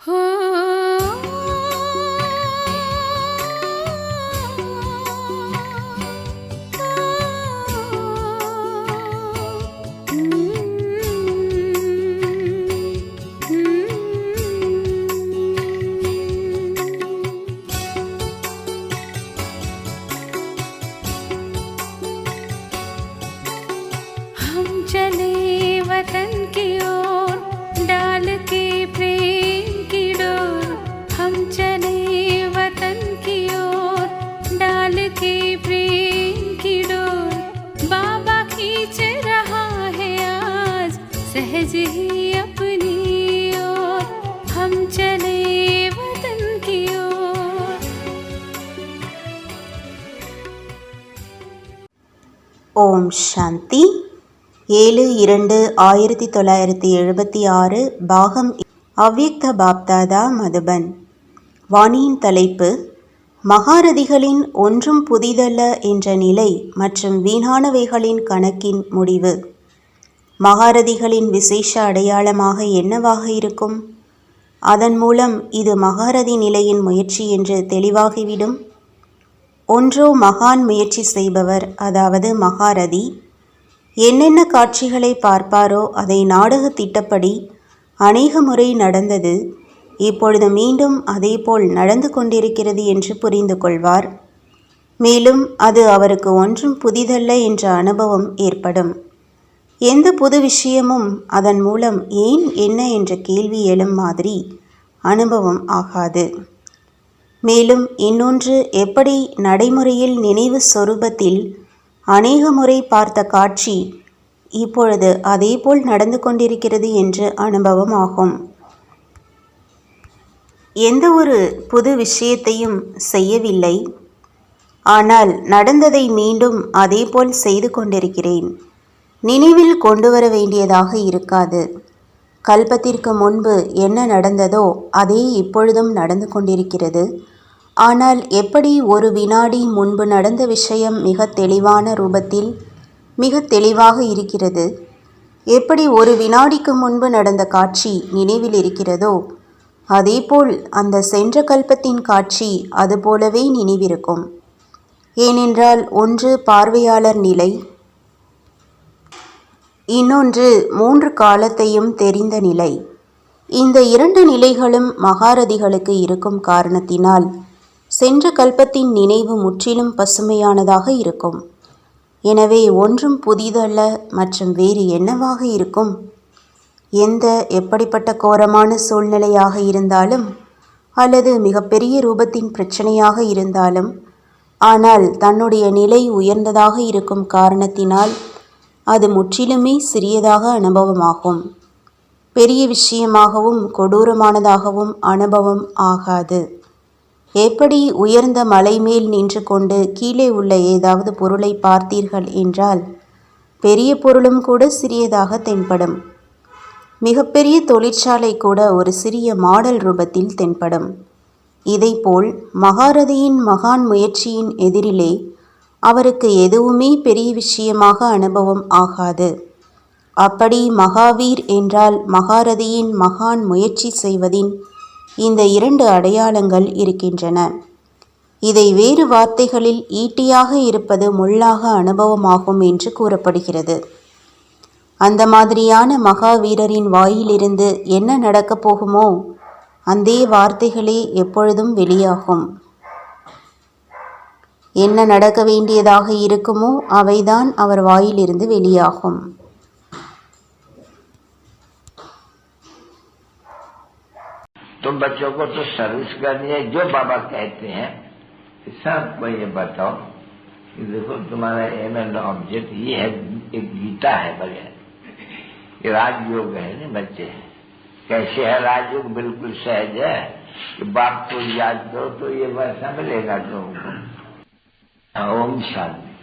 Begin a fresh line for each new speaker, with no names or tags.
चले वतन की ओर डाल के प्रेम की डोर, हम चले वतन की ओर डाल के प्रेम की डोर, बाबा खींच रहा है आज सहज ही अपनी ओर, हम चले वतन की ओर।
ओम शांति 7/2/1976 பாகம் அவ்யக்த பாப்தாதா மதுபன். வாணியின் தலைப்பு மகாரதிகளின் ஒன்றும் புதிதல்ல என்ற நிலை மற்றும் வீணானவைகளின் கணக்கின் முடிவு. மகாரதிகளின் விசேஷ அடையாளமாக என்னவாக இருக்கும்? அதன் மூலம் இது மகாரதி நிலையின் முயற்சி என்று தெளிவாகிவிடும். ஒன்றோ மகான் முயற்சி செய்பவர், அதாவது மகாரதி என்னென்ன காட்சிகளை பார்ப்பாரோ அதை நாடக திட்டப்படி அநேக முறை நடந்தது, இப்பொழுது மீண்டும் அதேபோல் நடந்து கொண்டிருக்கிறது என்று புரிந்து கொள்வார். மேலும் அது அவருக்கு ஒன்றும் புதிதல்ல என்ற அனுபவம் ஏற்படும். எந்த புது விஷயமும் அதன் மூலம் ஏன் என்ன என்ற கேள்வி எழும் மாதிரி அனுபவம் ஆகாது. மேலும் இன்னொன்று, எப்படி நடைமுறையில் நினைவு சொரூபத்தில் அநேக முறை பார்த்த காட்சி இப்பொழுது அதேபோல் நடந்து கொண்டிருக்கிறது என்று அனுபவம் ஆகும். எந்த ஒரு புது விஷயத்தையும் செய்யவில்லை, ஆனால் நடந்ததை மீண்டும் அதேபோல் செய்து கொண்டிருக்கிறேன். நினைவில் கொண்டு வர வேண்டியதாக இருக்காது. கல்பத்திற்கு முன்பு என்ன நடந்ததோ அதே இப்பொழுதும் நடந்து கொண்டிருக்கிறது. ஆனால் எப்படி ஒரு வினாடி முன்பு நடந்த விஷயம் மிக தெளிவான ரூபத்தில் மிக தெளிவாக இருக்கிறது, எப்படி ஒரு வினாடிக்கு முன்பு நடந்த காட்சி நினைவில் இருக்கிறதோ அதேபோல் அந்த சென்ற கல்பத்தின் காட்சி அதுபோலவே நினைவிருக்கும். ஏனென்றால் ஒன்று பார்வையாளர் நிலை, இன்னொன்று 3 காலத்தையும் தெரிந்த நிலை. இந்த 2 நிலைகளும் மகாரதிகளுக்கு இருக்கும் காரணத்தினால் சென்ற கல்பத்தின் நினைவு முற்றிலும் பசுமையானதாக இருக்கும். எனவே ஒன்றும் புதிதல்ல மற்றும் வேறு என்னவாக இருக்கும்? எந்த எப்படிப்பட்ட கோரமான சூழ்நிலையாக இருந்தாலும் அல்லது மிகப்பெரிய ரூபத்தின் பிரச்சனையாக இருந்தாலும், ஆனால் தன்னுடைய நிலை உயர்ந்ததாக இருக்கும் காரணத்தினால் அது முற்றிலுமே சிறியதாக அனுபவமாகும். பெரிய விஷயமாகவும் கொடூரமானதாகவும் அனுபவம் ஆகாது. எப்படி உயர்ந்த மலை மேல் நின்று கொண்டு கீழே உள்ள ஏதாவது பொருளை பார்த்தீர்கள் என்றால் பெரிய பொருளும் கூட சிறியதாக தென்படும். மிகப்பெரிய தொழிற்சாலை கூட ஒரு சிறிய மாடல் ரூபத்தில் தென்படும். இதைப்போல் மகாரதியின் மகான் முயற்சியின் எதிரிலே அவருக்கு எதுவுமே பெரிய விஷயமாக அனுபவம் ஆகாது. அப்படி மகாவீர் என்றால் மகாரதியின் மகான் முயற்சி செய்வதின் இந்த 2 அடையாளங்கள் இருக்கின்றன. இதை வேறு வார்த்தைகளில் ஈட்டியாக இருப்பது முள்ளாக அனுபவமாகும் என்று கூறப்படுகிறது. அந்த மாதிரியான மகாவீரரின் வாயிலிருந்து என்ன நடக்கப் போகுமோ அந்த வார்த்தைகளே எப்பொழுதும் வெளியாகும். என்ன நடக்க வேண்டியதாக இருக்குமோ அவைதான் அவர் வாயிலிருந்து வெளியாகும்.
तुम बच्चों को तो सर्विस करनी है, जो बाबा कहते हैं सबको ये बताओ कि देखो तुम्हारा एम एंड ऑब्जेक्ट ये है, एक गीता है बढ़िया, ये राजयोग है ना बच्चे। कैसे है राजयोग? बिल्कुल सहज है कि बाप को याद करो तो ये वैसा मिलेगा तुमको। ओम शांति।